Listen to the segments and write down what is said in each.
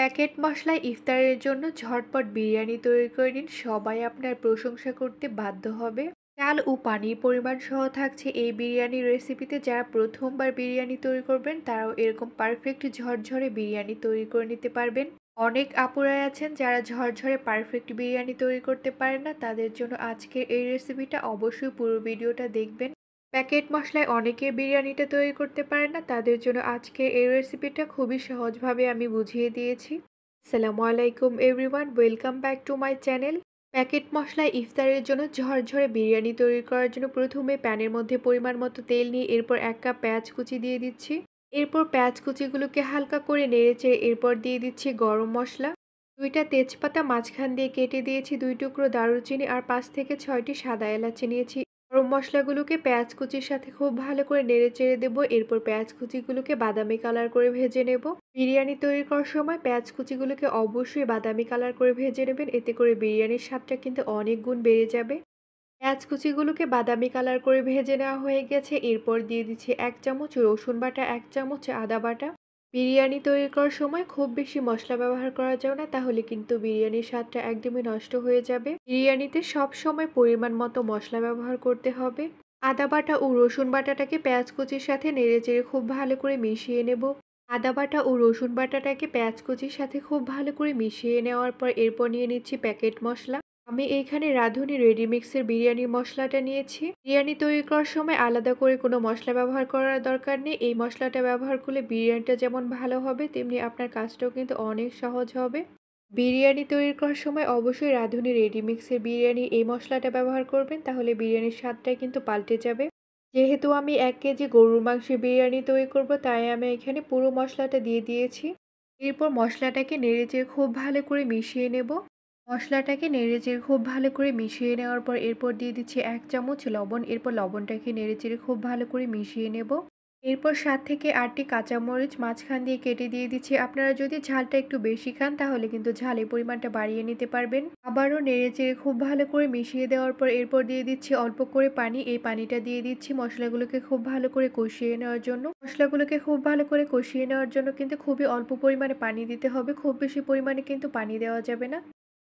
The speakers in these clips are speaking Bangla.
প্যাকেট মশলায় ইফতারের জন্য ঝটপট বিরিয়ানি তৈরি করে নিন, সবাই আপনার প্রশংসা করতে বাধ্য হবে। চাল ও পানির পরিমাণ সহ থাকছে এই বিরিয়ানির রেসিপিতে। যারা প্রথমবার বিরিয়ানি তৈরি করবেন তারাও এরকম পারফেক্ট ঝরঝরে বিরিয়ানি তৈরি করে নিতে পারবেন। অনেক আপুরাই আছেন যারা ঝরঝরে পারফেক্ট বিরিয়ানি তৈরি করতে পারেন না, তাদের জন্য আজকের এই রেসিপিটা অবশ্যই পুরো ভিডিওটা দেখবেন। প্যাকেট মশলায় অনেকে বিরিয়ানিটা তৈরি করতে পারে না, তাদের জন্য আজকের এই রেসিপিটা খুবই সহজভাবে আমি বুঝিয়ে দিয়েছি। আসসালামু আলাইকুম everyone, welcome back to my channel. Packet মশলায় ইফতারের জন্য ঝরঝরে বিরিয়ানি তৈরি করার জন্য প্রথমে প্যানের মধ্যে পরিমাণ মতো তেল নিয়ে এরপর 1 কাপ পেঁয়াজ কুচি দিয়ে দিচ্ছি। এরপর পেঁয়াজ কুচিগুলোকে হালকা করে নেড়েচেড়ে এরপর দিয়ে দিচ্ছি গরম মশলা, 2টা তেজপাতা মাঝখান দিয়ে কেটে দিয়েছি, 2 টুকরো দারুচিনি আর 5 থেকে 6টি সাদা এলাচি নিয়েছি। গরম মশলাগুলোকে পেঁয়াজ কুচির সাথে খুব ভালো করে নেড়েচেড়ে দেবো। এরপর পেঁয়াজ কুচিগুলোকে বাদামি কালার করে ভেজে নেব। বিরিয়ানি তৈরি করার সময় পেঁয়াজ কুচিগুলোকে অবশ্যই বাদামি কালার করে ভেজে নেবেন, এতে করে বিরিয়ানির স্বাদটা কিন্তু অনেক গুণ বেড়ে যাবে। পেঁয়াজ কুচিগুলোকে বাদামি কালার করে ভেজে নেওয়া হয়ে গেছে। এরপর দিয়ে দিচ্ছি 1 চামচ রসুন বাটা, 1 চামচ আদা বাটা। বিরিয়ানি তৈরি করার সময় খুব বেশি মশলা ব্যবহার করা যাবে না, তাহলে কিন্তু বিরিয়ানির স্বাদটা একদমই নষ্ট হয়ে যাবে। বিরিয়ানিতে সব সময় পরিমাণ মতো মশলা ব্যবহার করতে হবে। আদা বাটা ও রসুন বাটাটাকে পেঁয়াজ কুচির সাথে নেড়েচেড়ে খুব ভালো করে মিশিয়ে নেব। আদা বাটা ও রসুন বাটাটাকে পেঁয়াজ কুচির সাথে খুব ভালো করে মিশিয়ে নেওয়ার পর এরপর নিয়ে নিচ্ছি প্যাকেট মশলা। আমি এইখানে রাঁধুনি রেডিমিক্সের বিরিয়ানির মশলাটা নিয়েছি। বিরিয়ানি তৈরি করার সময় আলাদা করে কোনো মশলা ব্যবহার করার দরকার নেই। এই মশলাটা ব্যবহার করলে বিরিয়ানিটা যেমন ভালো হবে, তেমনি আপনার কাজটাও কিন্তু অনেক সহজ হবে। বিরিয়ানি তৈরি করার সময় অবশ্যই রাঁধুনি রেডিমিক্সের বিরিয়ানি এই মশলাটা ব্যবহার করবেন, তাহলে বিরিয়ানির স্বাদটাই কিন্তু পাল্টে যাবে। যেহেতু আমি 1 কেজি গরুর মাংসের বিরিয়ানি তৈরি করব, তাই আমি এখানে পুরো মশলাটা দিয়ে দিয়েছি। এরপর মশলাটাকে নেড়েচেড়ে খুব ভালো করে মিশিয়ে নেব। মশলাটাকে নেড়েচেড়ে খুব ভালো করে মিশিয়ে নেওয়ার পর এরপর দিয়ে দিচ্ছি 1 চামচ লবণ। এরপর লবণটাকে নেড়েচেড়ে খুব ভালো করে মিশিয়ে নেব। এরপর 7 থেকে 8টি কাঁচামরিচ মাঝখান দিয়ে কেটে দিয়ে দিচ্ছি। আপনারা যদি ঝালটা একটু বেশি খান তাহলে কিন্তু ঝালের পরিমাণটা বাড়িয়ে নিতে পারবেন। আবারও নেড়েচেড়ে খুব ভালো করে মিশিয়ে দেওয়ার পর এরপর দিয়ে দিচ্ছি অল্প করে পানি। এই পানিটা দিয়ে দিচ্ছি মশলাগুলোকে খুব ভালো করে কষিয়ে নেওয়ার জন্য। মশলাগুলোকে খুব ভালো করে কষিয়ে নেওয়ার জন্য কিন্তু খুবই অল্প পরিমাণে পানি দিতে হবে, খুব বেশি পরিমাণে কিন্তু পানি দেওয়া যাবে না।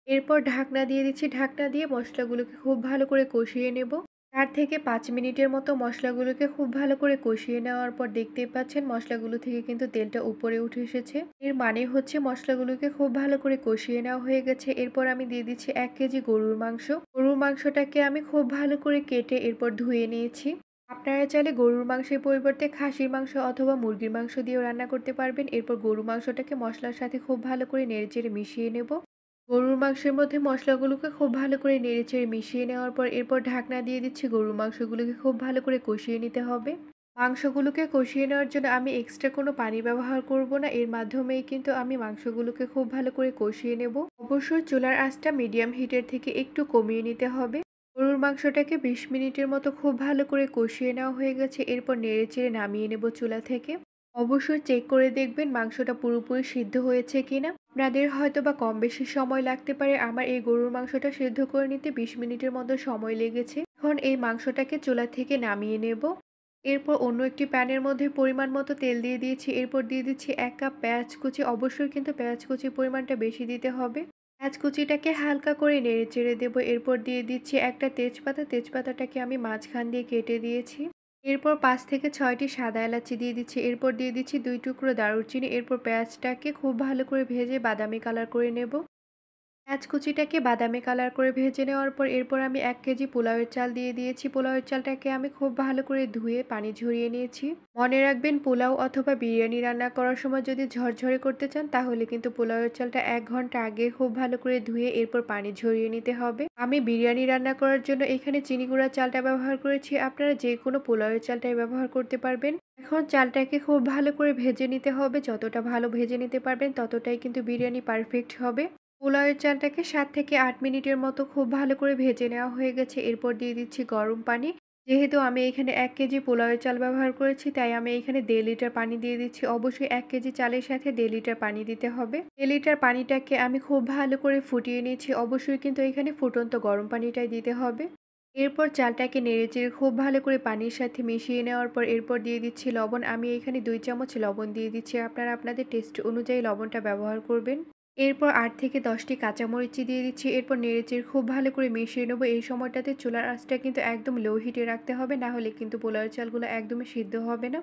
এরপর ঢাকনা দিয়ে দিচ্ছি। ঢাকনা দিয়ে মশলাগুলোকে খুব ভালো করে কষিয়ে নেব। 4 থেকে 5 মিনিটের মতো মশলাগুলোকে খুব ভালো করে কষিয়ে নেওয়ার পর দেখতেই পাচ্ছেন মশলাগুলো থেকে কিন্তু তেলটা উপরে উঠে এসেছে। এর মানে হচ্ছে মশলাগুলোকে খুব ভালো করে কষিয়ে নেওয়া হয়ে গেছে। এরপর আমি দিয়ে দিচ্ছি 1 কেজি গরুর মাংস। গরুর মাংসটাকে আমি খুব ভালো করে কেটে এরপর ধুয়ে নিয়েছি। আপনারা চাইলে গরুর মাংসের পরিবর্তে খাসির মাংস অথবা মুরগির মাংস দিয়েও রান্না করতে পারবেন। এরপর গরুর মাংসটাকে মশলার সাথে খুব ভালো করে নেড়েচেড়ে মিশিয়ে নেব। গরুর মাংসের মধ্যে মশলাগুলোকে খুব ভালো করে নেড়েচেড়ে মিশিয়ে নেওয়ার পর এরপর ঢাকনা দিয়ে দিচ্ছি। গরুর মাংসগুলোকে খুব ভালো করে কষিয়ে নিতে হবে। মাংসগুলোকে কষিয়ে নেওয়ার জন্য আমি এক্সট্রা কোনো পানি ব্যবহার করব না, এর মাধ্যমেই কিন্তু আমি মাংসগুলোকে খুব ভালো করে কষিয়ে নেব। অবশ্যই চুলার আঁচটা মিডিয়াম হিটের থেকে একটু কমিয়ে নিতে হবে। গরুর মাংসটাকে 20 মিনিটের মতো খুব ভালো করে কষিয়ে নেওয়া হয়ে গেছে। এরপর নেড়েচেড়ে নামিয়ে নেব চুলা থেকে। অবশ্যই চেক করে দেখবেন মাংসটা পুরোপুরি সিদ্ধ হয়েছে কিনা। আপনাদের হয়তোবা কম বেশি সময় লাগতে পারে। আমার এই গরুর মাংসটা সিদ্ধ করে নিতে 20 মিনিটের মতো সময় লেগেছে। এখন এই মাংসটাকে চুলা থেকে নামিয়ে নেব। এরপর অন্য একটি প্যানের মধ্যে পরিমাণ মতো তেল দিয়ে দিয়েছি। এরপর দিয়ে দিচ্ছি 1 কাপ পেঁয়াজ কুচি। অবশ্যই কিন্তু পেঁয়াজ কুচির পরিমাণটা বেশি দিতে হবে। পেঁয়াজ কুচিটাকে হালকা করে নেড়েচেড়ে দেব। এরপর দিয়ে দিচ্ছি একটা তেজপাতা। তেজপাতাটাকে আমি মাঝখান দিয়ে কেটে দিয়েছি। এরপর 5 থেকে 6টি সাদা এলাচি দিয়ে দিচ্ছি। এরপর দিয়ে দিচ্ছি 2 টুকরো দারুচিনি। এরপর পেঁয়াজটাকে খুব ভালো করে ভেজে বাদামি কালার করে নেব। পেঁয়াজ কুচিটাকে বাদামি কালার করে ভেজে নেওয়ার পর এরপর আমি 1 কেজি পোলাওয়ের চাল দিয়ে দিয়েছি। পোলাওয়ের চালটাকে আমি খুব ভালো করে ধুয়ে পানি ঝরিয়ে নিয়েছি। মনে রাখবেন, পোলাও অথবা বিরিয়ানি রান্না করার সময় যদি ঝরঝরে করতে চান তাহলে কিন্তু পোলাওয়ের চালটা 1 ঘন্টা আগে খুব ভালো করে ধুয়ে এরপর পানি ঝরিয়ে নিতে হবে। আমি বিরিয়ানি রান্না করার জন্য এখানে চিনি গুঁড়া চালটা ব্যবহার করেছি। আপনারা যে কোনো পোলাওয়ের চালটাই ব্যবহার করতে পারবেন। এখন চালটাকে খুব ভালো করে ভেজে নিতে হবে। যতটা ভালো ভেজে নিতে পারবেন ততটাই কিন্তু বিরিয়ানি পারফেক্ট হবে। পোলাওয়ের চালটাকে 7 থেকে 8 মিনিটের মতো খুব ভালো করে ভেজে নেওয়া হয়ে গেছে। এরপর দিয়ে দিচ্ছি গরম পানি। যেহেতু আমি এখানে 1 কেজি পোলাওয়ের চাল ব্যবহার করেছি, তাই আমি এখানে 1.5 লিটার পানি দিয়ে দিচ্ছি। অবশ্যই 1 কেজি চালের সাথে 1.5 লিটার পানি দিতে হবে। 1.5 লিটার পানিটাকে আমি খুব ভালো করে ফুটিয়ে নিয়েছি। অবশ্যই কিন্তু এখানে ফুটন্ত গরম পানিটাই দিতে হবে। এরপর চালটাকে নেড়েচেড়ে খুব ভালো করে পানির সাথে মিশিয়ে নেওয়ার পর এরপর দিয়ে দিচ্ছি লবণ। আমি এখানে ২ চামচ লবণ দিয়ে দিচ্ছি। আপনারা আপনাদের টেস্ট অনুযায়ী লবণটা ব্যবহার করবেন। এরপর ৮ থেকে ১০ টি কাঁচামরিচ দিয়ে দিচ্ছি। এরপর নেড়েচেড়ে খুব ভালো করে মিশিয়ে নেব। এই সময়টাতে চুলার আঁচটা কিন্তু একদম লো হিটে রাখতে হবে, না হলে কিন্তু পোলাওয়ের চালগুলো একদমই সিদ্ধ হবে না।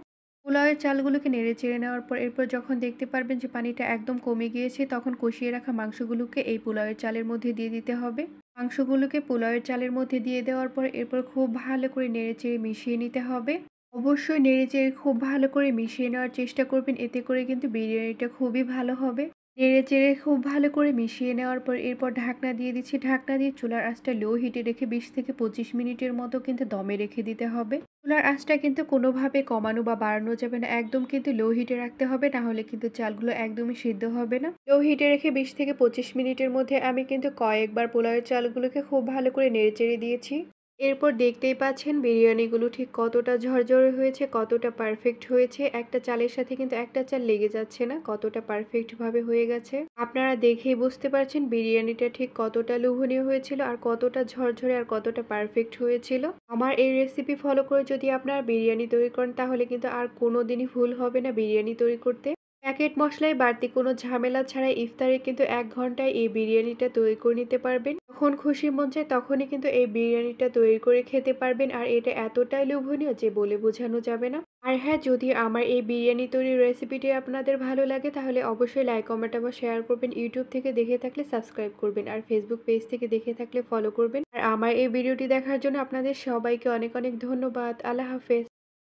পোলাওয়ের চালগুলোকে নেড়েচেড়ে নেওয়ার পর এরপর যখন দেখতে পারবেন যে পানিটা একদম কমে গিয়েছে, তখন কষিয়ে রাখা মাংসগুলোকে এই পোলাওয়ের চালের মধ্যে দিয়ে দিতে হবে। মাংসগুলোকে পোলাওয়ের চালের মধ্যে দিয়ে দেওয়ার পর এরপর খুব ভালো করে নেড়েচেড়ে মিশিয়ে নিতে হবে। অবশ্যই নেড়েচেড়ে খুব ভালো করে মিশিয়ে নেওয়ার চেষ্টা করবেন, এতে করে কিন্তু বিরিয়ানিটা খুবই ভালো হবে। নেড়েচেড়ে খুব ভালো করে মিশিয়ে নেওয়ার পর এরপর ঢাকনা দিয়ে দিচ্ছি। ঢাকনা দিয়ে চুলার আঁচটা লো হিটে রেখে ২০ থেকে ২৫ মিনিটের মতো কিন্তু দমে রেখে দিতে হবে। চুলার আঁচটা কিন্তু কোনোভাবে কমানো বা বাড়ানো যাবে না। একদম কিন্তু লো হিটে রাখতে হবে, না হলে কিন্তু চালগুলো একদমই সিদ্ধ হবে না। লো হিটে রেখে ২০ থেকে ২৫ মিনিটের মধ্যে আমি কিন্তু কয়েকবার পোলাওয়ের চালগুলোকে খুব ভালো করে নেড়েচেড়ে দিয়েছি। এরপর দেখতেই পাচ্ছেন বিরিয়ানিগুলো ঠিক কতটা ঝরঝরে হয়েছে, কতটা পারফেক্ট হয়েছে। একটা চালের সাথে কিন্তু একটা চাল লেগে যাচ্ছে না, কতটা পারফেক্ট ভাবে হয়ে গেছে। আপনারা দেখেই বুঝতে পারছেন বিরিয়ানিটা ঠিক কতটা লোভনীয় হয়েছিল, আর কতটা ঝরঝরে আর কতটা পারফেক্ট হয়েছিল। আমার এই রেসিপি ফলো করে যদি আপনারা বিরিয়ানি তৈরি করেন, তাহলে কিন্তু আর কোনোদিনই ভুল হবে না বিরিয়ানি তৈরি করতে। প্যাকেট মশলায় বাড়তি কোনো ঝামেলা ছাড়াই ইফতারে কিন্তু ১ ঘন্টায় এই বিরিয়ানিটা তৈরি করে নিতে পারবেন। যখন খুশি মন চায় তখনই কিন্তু এই বিরিয়ানিটা তৈরি করে খেতে পারবেন, আর এটা এতটাই লোভনীয় যে বলে বোঝানো যাবে না। আর হ্যাঁ, যদি আমার এই বিরিয়ানি তৈরির রেসিপিটি আপনাদের ভালো লাগে, তাহলে অবশ্যই লাইক, কমেন্ট বা শেয়ার করবেন। ইউটিউব থেকে দেখে থাকলে সাবস্ক্রাইব করবেন, আর ফেসবুক পেজ থেকে দেখে থাকলে ফলো করবেন। আর আমার এই ভিডিওটি দেখার জন্য আপনাদের সবাইকে অনেক অনেক ধন্যবাদ। আল্লাহ হাফেজ।